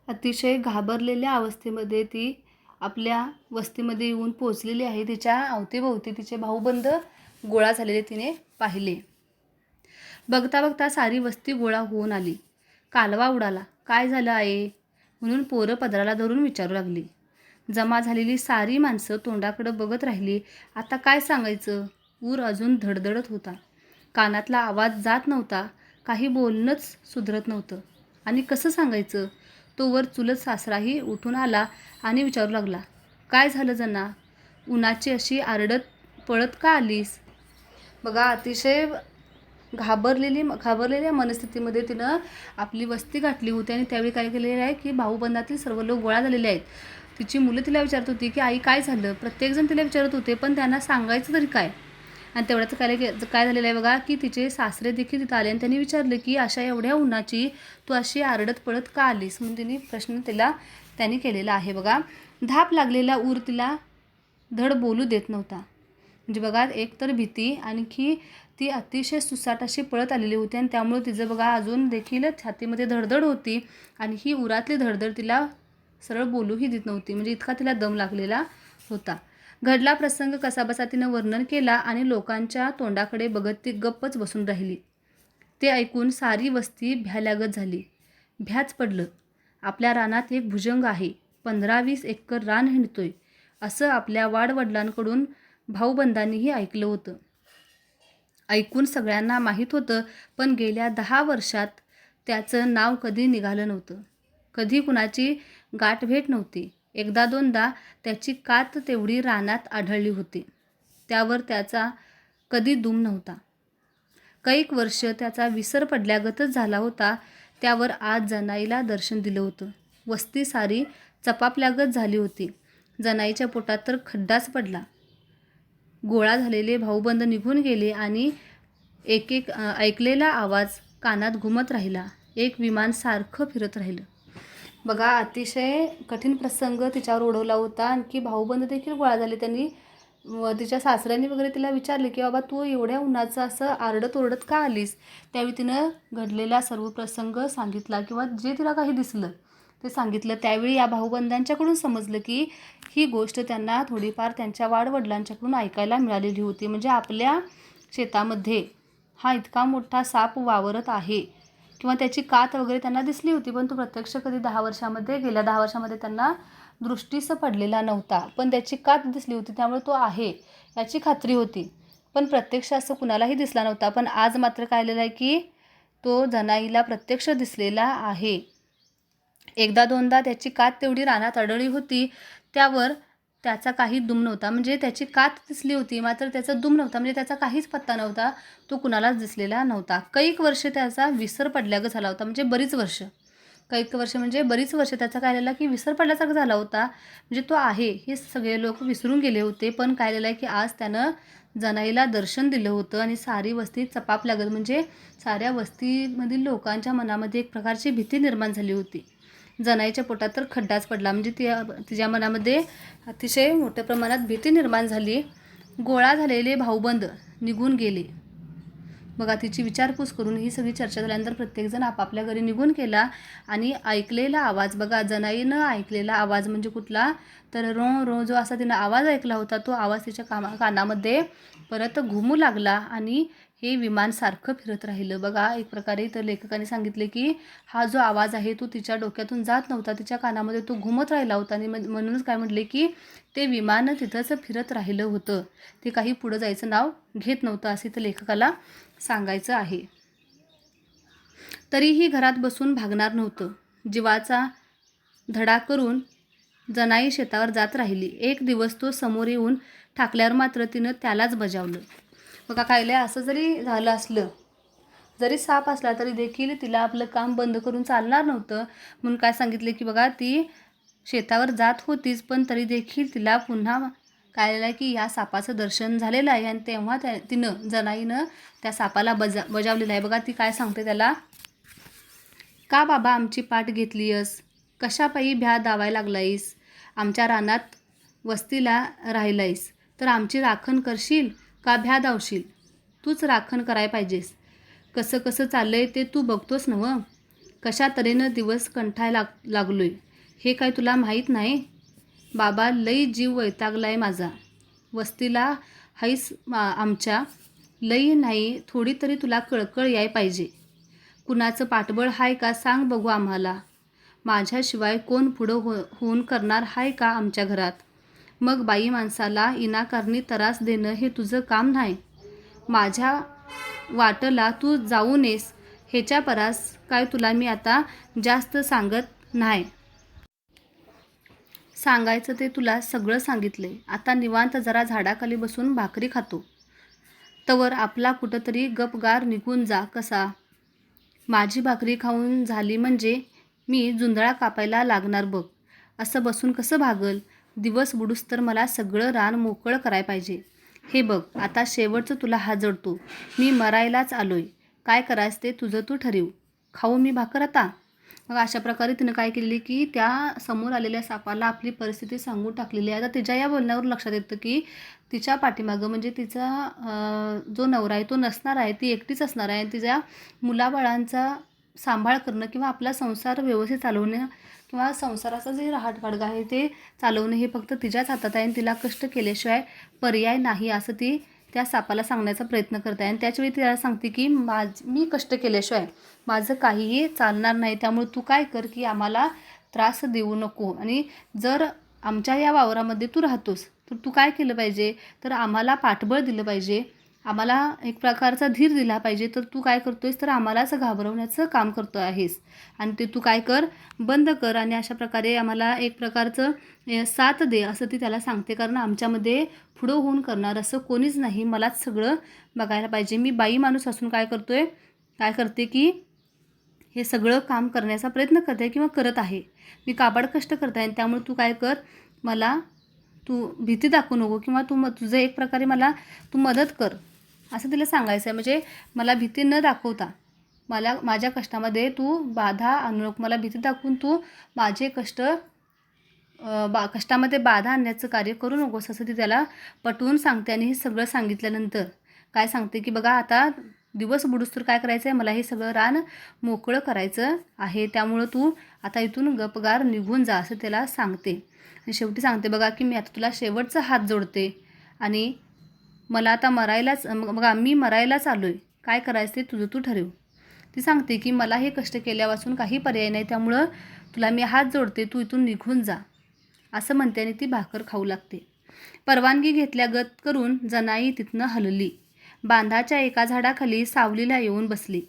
अतिशय घाबरलेल्या अवस्थेमध्ये ती आपल्या वस्तीमध्ये येऊन पोचलेली आहे. तिच्या अवतीभोवती तिचे भाऊबंद गोळा झालेले तिने पाहिले. बघता बघता सारी वस्ती गोळा होऊन आली. कालवा उडाला. काय झालं आहे म्हणून पोरं पदराला धरून विचारू लागली. जमा झालेली सारी माणसं तोंडाकडे बघत राहिली. आता काय सांगायचं? ऊर अजून धडधडत होता. कानातला आवाज जात नव्हता. काही बोलणंच सुधरत नव्हतं. आणि कसं सांगायचं? तोवर चुलत सासराही उठून आला आणि विचारू लागला, काय झालं जना? उन्हाची अशी आरडत पळत का आलीस? बघा, अतिशय घाबरलेल्या मनस्थितीमध्ये तिनं आपली वस्ती गाठली होती. आणि त्यावेळी काय केलेलं आहे की भाऊबंदातील सर्व लोक गोळा झालेले आहेत. तिची मुलं तिला विचारत होती की आई काय झालं? प्रत्येकजण तिला विचारत होते, पण त्यांना सांगायचं तरी काय? आणि तेवढ्याच काय झालेलं आहे बघा की तिचे सासरे देखील तिथं आले आणि त्यांनी विचारले की अशा एवढ्या उन्हाची तू अशी आरडत पळत का आलीस? म्हणून तिने प्रश्न त्यांनी केलेला आहे. बघा, धाप लागलेला ऊर तिला धड बोलू देत नव्हता. म्हणजे बघा, एक तर भीती, आणखी ती अतिशय सुसाट अशी पळत आलेली होती. आणि त्यामुळे तिचं बघा अजून देखील छातीमध्ये धडधड होती. आणि ही उरातली धडधड तिला सरळ बोलूही देत नव्हती. म्हणजे इतका तिला दम लागलेला होता. घडला प्रसंग कसाबसा तिनं वर्णन केला आणि लोकांच्या तोंडाकडे बघत ती गप्पच बसून राहिली. ते ऐकून सारी वस्ती भ्याल्यागत झाली. भ्याच पडलं. आपल्या रानात एक भुजंग आहे. 15-20 एकर रान हिंडतोय असं आपल्या वाडवडिलांकडून भाऊबंदांनीही ऐकलं होतं. ऐकून सगळ्यांना माहीत होतं, पण गेल्या 10 वर्षात त्याचं नाव कधी निघालं नव्हतं. कधी कुणाची गाठभेट नव्हती. एकदा दोनदा त्याची कात तेवढी रानात आढळली होती. त्यावर त्याचा कधी दूम नव्हता. कैक वर्ष त्याचा विसर पडल्यागतच झाला होता. त्यावर आज जनाईला दर्शन दिलं होतं. वस्ती सारी चपापल्यागत झाली होती. जनाईच्या पोटात तर खड्डाच पडला. गोळा झालेले भाऊबंद निघून गेले आणि एक ऐकलेला आवाज कानात घुमत राहिला. एक विमान सारखं फिरत राहिलं. बघा, अतिशय कठीण प्रसंग तिच्यावर ओढवला होता. आणखी भाऊबंद देखील गोळा झाले. त्यांनी तिच्या सासऱ्यांनी वगैरे तिला विचारले की बाबा तू एवढ्या उन्हाचं असं आरडत ओरडत का आलीस? त्यावेळी तिनं घडलेला सर्व प्रसंग सांगितला, किंवा जे तिला काही दिसलं ते सांगितलं. त्यावेळी या भाऊबंदांच्याकडून समजलं की ही गोष्ट त्यांना थोडीफार त्यांच्या वाडवडिलांच्याकडून ऐकायला मिळालेली होती. म्हणजे आपल्या शेतामध्ये हा इतका मोठा साप वावरत आहे, किंवा त्याची कात वगैरे त्यांना दिसली होती, पण तो प्रत्यक्ष कधी गेल्या 10 वर्षामध्ये त्यांना दृष्टीस पडलेला नव्हता. पण त्याची कात दिसली होती, त्यामुळे तो आहे याची खात्री होती. पण प्रत्यक्ष असं कुणालाही दिसला नव्हता. पण आज मात्र काय आलेलं आहे की तो जनाईला प्रत्यक्ष दिसलेला आहे. एकदा दोनदा त्याची कात तेवढी रानात आढळली होती. त्यावर त्याचा काही दुम नव्हता. म्हणजे त्याची कात दिसली होती, मात्र त्याचा दुम नव्हता. म्हणजे त्याचा काहीच पत्ता नव्हता. तो कुणालाच दिसलेला नव्हता. कैक वर्ष त्याचा विसर पडल्यागत झाला होता. म्हणजे बरीच वर्ष. कैक वर्ष म्हणजे बरीच वर्ष त्याचा काय झाला की विसर पडल्यासारखा झाला होता. म्हणजे तो आहे हे सगळे लोक विसरून गेले होते. पण काय झालं आहे की आज त्यानं जनाईला दर्शन दिलं होतं आणि सारी वस्ती चपापल्यागत, म्हणजे साऱ्या वस्तीमधील लोकांच्या मनामध्ये एक प्रकारची भीती निर्माण झाली होती. जनाईच्या पोटात तर खड्डाच पडला. म्हणजे तिच्या मनामध्ये अतिशय मोठ्या प्रमाणात भीती निर्माण झाली. गोळा झालेले भाऊबंद निघून गेले. बघा, तिची विचारपूस करून ही सगळी चर्चा झाल्यानंतर प्रत्येकजण आपापल्या घरी निघून गेला. आणि ऐकलेला आवाज, बघा जनाईनं ऐकलेला आवाज म्हणजे कुठला? तर रो रो जो असा तिनं आवाज ऐकला होता, तो आवाज तिच्या कानामध्ये परत घुमू लागला आणि हे विमान सारखं फिरत राहिलं. बघा, एक प्रकारे तर लेखकाने सांगितले की हा जो आवाज आहे तो तिच्या डोक्यातून जात नव्हता, तिच्या कानामध्ये तो घुमत राहिला होता. आणि म्हणूनच काय म्हटले की ते विमान तिथंच फिरत राहिलं होतं. ते काही पुढं जायचं नाव घेत नव्हतं, असे तर लेखकाला सांगायचं आहे. तरीही घरात बसून भागणार नव्हतं. जीवाचा धडा करून जनाई शेतावर जात राहिली. एक दिवस तो समोर येऊन ठाकल्यावर मात्र तिनं त्यालाच बजावलं. बघा, कायले असं जरी झालं असलं, जरी साप असला तरी देखील तिला आपलं काम बंद करून चालणार नव्हतं. म्हणून काय सांगितले की बघा, ती शेतावर जात होतीच, पण तरी देखील तिला पुन्हा काय झालं की या सापाचं दर्शन झालेलं आहे. आणि तेव्हा जनाईनं त्या सापाला बजावलेलं आहे. बघा, ती काय सांगते त्याला, का बाबा आमची पाठ घेतलीयस? कशापायी भ्या दावायला लागलायस? आमच्या रानात वस्तीला राहिलायस तर आमची राखण करशील का भ्या दावशील? तूच राखण करायला पाहिजेस. कसं कसं चाललंय ते तू बघतोस नव्ह? कशा तऱ्हेनं दिवस कंठाय लागलोय हे काय तुला माहीत नाही? बाबा लई जीव वैतागलाय माझा. वस्तीला हैस आमच्या. लई नाही थोडी तरी तुला कळकळ याय पाहिजे. कुणाचं पाठबळ हाय का सांग बघू आम्हाला. माझ्याशिवाय कोण पुढं होऊन करणार हाय का आमच्या घरात? मग बाई माणसाला इनाकारणी त्रास देणं हे तुझं काम नाही. माझ्या वाटला तू जाऊ नयेस ह्याच्या परास काय तुला मी आता जास्त सांगत नाही. सांगायचं ते तुला सगळं सांगितलंय. आता निवांत जरा झाडाखाली बसून भाकरी खातो. तवर आपला कुठंतरी गपगार निघून जा कसा. माझी भाकरी खाऊन झाली म्हणजे मी जुंधळा कापायला लागणार बघ. असं बसून कसं भागल? दिवस बुडूस तर मला सगळं रान मोकळं करायला पाहिजे. हे बघ आता शेवटचं तुला हात जोडतो. मी मरायलाच आलोय. काय करायचं ते तुझं तू ठरव. खाऊ मी भाकर आता? मग अशा प्रकारे तिनं काय केलेली की त्या समोर आलेल्या सापाला आपली परिस्थिती सांगून टाकलेली आहे. आता तिच्या या बोलण्यावर लक्षात येतं की तिच्या पाठीमागं म्हणजे तिचा जो नवरा आहे तो नसणार आहे. ती एकटीच असणार आहे. तिच्या मुलाबाळांचा सांभाळ करणं किंवा आपला संसार व्यवस्थित चालवणं किंवा संसाराचं जे रहाटगाडगं आहे ते चालवणं हे फक्त तिच्याच हातात आहे आणि तिला कष्ट केल्याशिवाय पर्याय नाही असं ती त्या सापाला सांगण्याचा प्रयत्न करत आहे. आणि त्याचवेळी तिला सांगते की मी कष्ट केल्याशिवाय माझं काहीही चालणार नाही. त्यामुळे तू काय कर की आम्हाला त्रास देऊ नको. आणि जर आमच्या या वावरामध्ये तू राहतोस तर तू काय केलं पाहिजे तर आम्हाला पाठबळ दिलं पाहिजे. आम्हाला एक प्रकारचा धीर दिला पाहिजे. तर तू काय करतोयस तर आम्हालाच घाबरवण्याचं काम करतो आहेस. आणि ते तू काय कर बंद कर आणि अशा प्रकारे आम्हाला एक प्रकारचं साथ दे असं ती त्याला सांगते. कारण आमच्यामध्ये पुढं होऊन करणार असं कोणीच नाही. मलाच सगळं बघायला पाहिजे. मी बाई माणूस असून काय करते की हे सगळं काम करण्याचा प्रयत्न करते किंवा करत आहे. मी काबाड कष्ट करत आहे. त्यामुळे तू काय कर मला तू भीती दाखवू नको किंवा तुझं एक प्रकारे मला तू मदत कर असं तिला सांगायचं आहे. म्हणजे मला भीती न दाखवता माझ्या कष्टामध्ये तू बाधा आणू नको. मला भीती दाखवून तू माझे कष्टामध्ये बाधा आणण्याचं कार्य करू नकोस असं ती त्याला पटवून सांगते. आणि हे सगळं सांगितल्यानंतर काय सांगते की बघा आता दिवस बुडूस तर काय करायचं आहे मला हे सगळं रान मोकळं करायचं आहे. त्यामुळं तू आता इथून गपगार निघून जा असं त्याला सांगते. आणि शेवटी सांगते बघा की मी आता तुला शेवटचा हात जोडते आणि मला आता मी मरायलाच आलो आहे. काय करायचं ते तुझं तू ठरव. ती सांगते की मला हे कष्ट केल्यापासून काही पर्याय नाही. त्यामुळं तुला मी हात जोडते. तू इथून निघून जा असं म्हणते आणि ती भाकर खाऊ लागते. परवानगी घेतल्यागत करून जनाई तिथनं हलली. बांधाच्या एका झाडाखाली सावलीला येऊन बसली.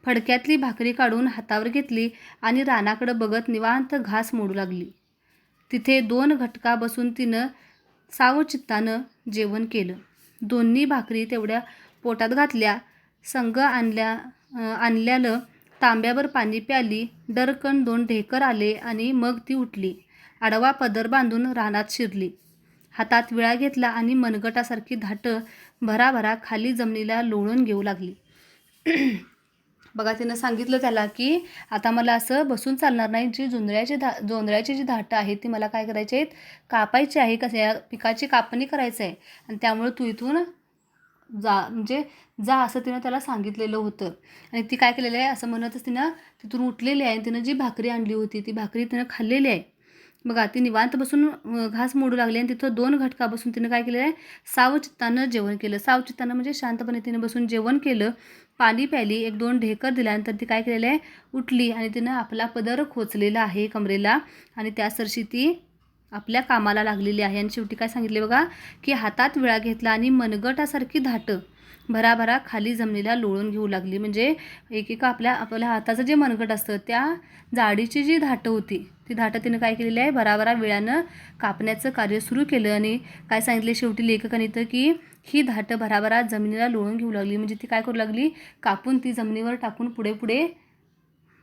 फडक्यातली भाकरी काढून हातावर घेतली आणि रानाकडं बघत निवांत घास मोडू लागली. तिथे 2 घटका बसून तिनं सावचित्तानं जेवण केलं. दोन्ही भाकरी तेवढ्या पोटात घातल्या. संग आणल्यालं तांब्यावर पाणी प्याली. डरकन 2 ढेकर आले आणि मग ती उठली. आडवा पदर बांधून रानात शिरली. हातात विळा घेतला आणि मनगटासारखी धाटं भराभरा खाली जमिनीला लोळून घेऊ लागली. बघा तिनं सांगितलं त्याला की आता मला असं बसून चालणार नाही. जी जोंधळ्याची जी धाटं आहेत ती मला काय करायची आहेत कापायची आहे. कसं या पिकाची कापणी करायचं आहे आणि त्यामुळे तू इथून जा असं तिनं त्याला सांगितलेलं होतं. आणि ती काय केलेलं आहे असं म्हणतच तिनं तिथून उठलेली आहे. तिनं जी भाकरी आणली होती ती भाकरी तिनं खाल्लेली आहे. बघा ती निवांत बसून घास मोडू लागली आणि तिथं 2 घटका बसून तिनं काय केलेलं आहे सावचित्तानं जेवण केलं. सावचित्तानं म्हणजे शांतपणे तिनं बसून जेवण केलं. पाणी प्याली. 1-2 ढेकर दिल्यानंतर ती काय केलेलं आहे उठली आणि तिनं आपला पदर खोचलेला आहे कमरेला आणि त्यासरशी ती आपल्या कामाला लागलेली आहे. आणि शेवटी काय सांगितले बघा की हातात विळा घेतला आणि मनगटासारखी धाटं भराभरा खाली जमिनीला लोळून घेऊ लागली. म्हणजे एकेका आपल्या हाताचं जे मनगट असतं त्या जाडीची जी धाटं होती ती धाटं तिनं काय केलेली आहे भराभरा विळ्यानं कापण्याचं कार्य सुरू केलं. आणि काय सांगितले शेवटी लेखकाने इथं की ही धाटं भराभरा जमिनीला लोळून घेऊ लागली. म्हणजे ती काय करू लागली कापून ती जमिनीवर टाकून पुढे पुढे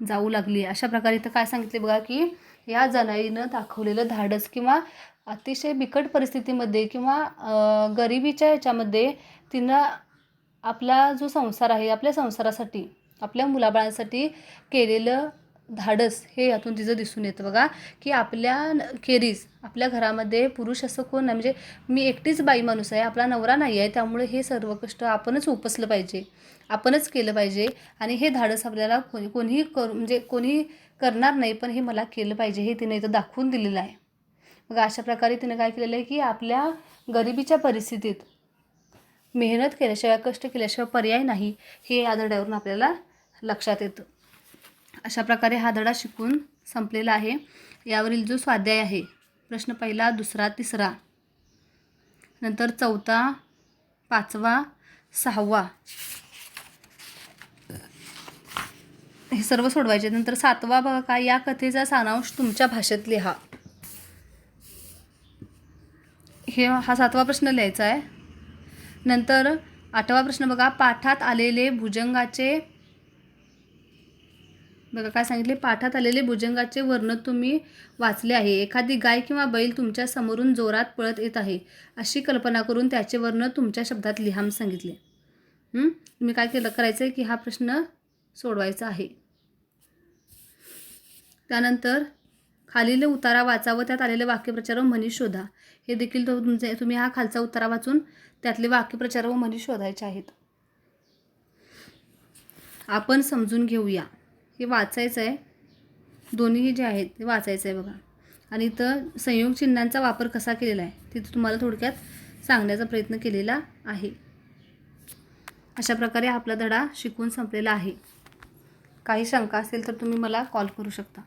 जाऊ लागली. अशा प्रकारे इथं काय सांगितले बघा की या जनाईनं दाखवलेलं धाडस किंवा अतिशय बिकट परिस्थितीमध्ये किंवा गरिबीच्या ह्याच्यामध्ये तिनं आपला जो संसार आहे आपल्या संसारासाठी आपल्या मुलाबाळांसाठी केलेलं धाडस हे यातून तिचं दिसून येतं बघा, की आपल्या खेरीज आपल्या घरामध्ये पुरुष असं कोण नाही, म्हणजे मी एकटीच बाई माणूस आहे, आपला नवरा नाही आहे, त्यामुळे हे सर्व कष्ट आपणच उपसलं पाहिजे, आपणच केलं पाहिजे आणि हे धाडस आपल्याला कोणीही म्हणजे कोणी करणार नाही, पण हे मला केलं पाहिजे हे तिने इथं दाखवून दिलेलं आहे. मग अशा प्रकारे तिने काय केलेलं आहे, की आपल्या गरिबीच्या परिस्थितीत मेहनत केल्याशिवाय, कष्ट केल्याशिवाय पर्याय नाही, हे या धड्यावरून आपल्याला लक्षात येतं. अशा प्रकारे हा धडा शिकून संपलेला आहे. यावरील जो स्वाध्याय आहे, प्रश्न पहिला, दुसरा, तिसरा, नंतर चौथा, पाचवा, सहावा, हे सर्व सोडवायचे. नंतर सातवा बघा काय, या कथेचा सारांश तुमच्या भाषेत लिहा. हा सातवा प्रश्न लिहायचा आहे. नंतर आठवा प्रश्न बघा, पाठात आलेले भुजंगाचे बघा काय सांगितले, पाठात आलेले भुजंगाचे वर्ण तुम्ही वाचले आहे. एखादी गाय किंवा बैल तुमच्या समोरून जोरात पळत येत आहे अशी कल्पना करून त्याचे वर्ण तुमच्या शब्दात लिहा म्हणून सांगितले. तुम्ही काय करायचं आहे की हा प्रश्न सोडवायचा आहे. त्यानंतर खालील उतारा वाचा व त्यात आलेले वाक्यप्रचार व म्हणी शोधा. हे देखील तुम्ही हा खालचा उतारा वाचून त्यातले वाक्यप्रचार व म्हणी शोधायचे आहेत. आपण समजून घेऊया हे वाचायचं आहे. दोन्ही जे आहेत ते वाचायचं आहे बघा. आणि इथं संयोग चिन्हांचा वापर कसा केलेला आहे तिथं तुम्हाला थोडक्यात सांगण्याचा प्रयत्न केलेला आहे. अशा प्रकारे आपला धडा शिकून संपलेला आहे. काही शंका असेल तर तुम्ही मला कॉल करू शकता.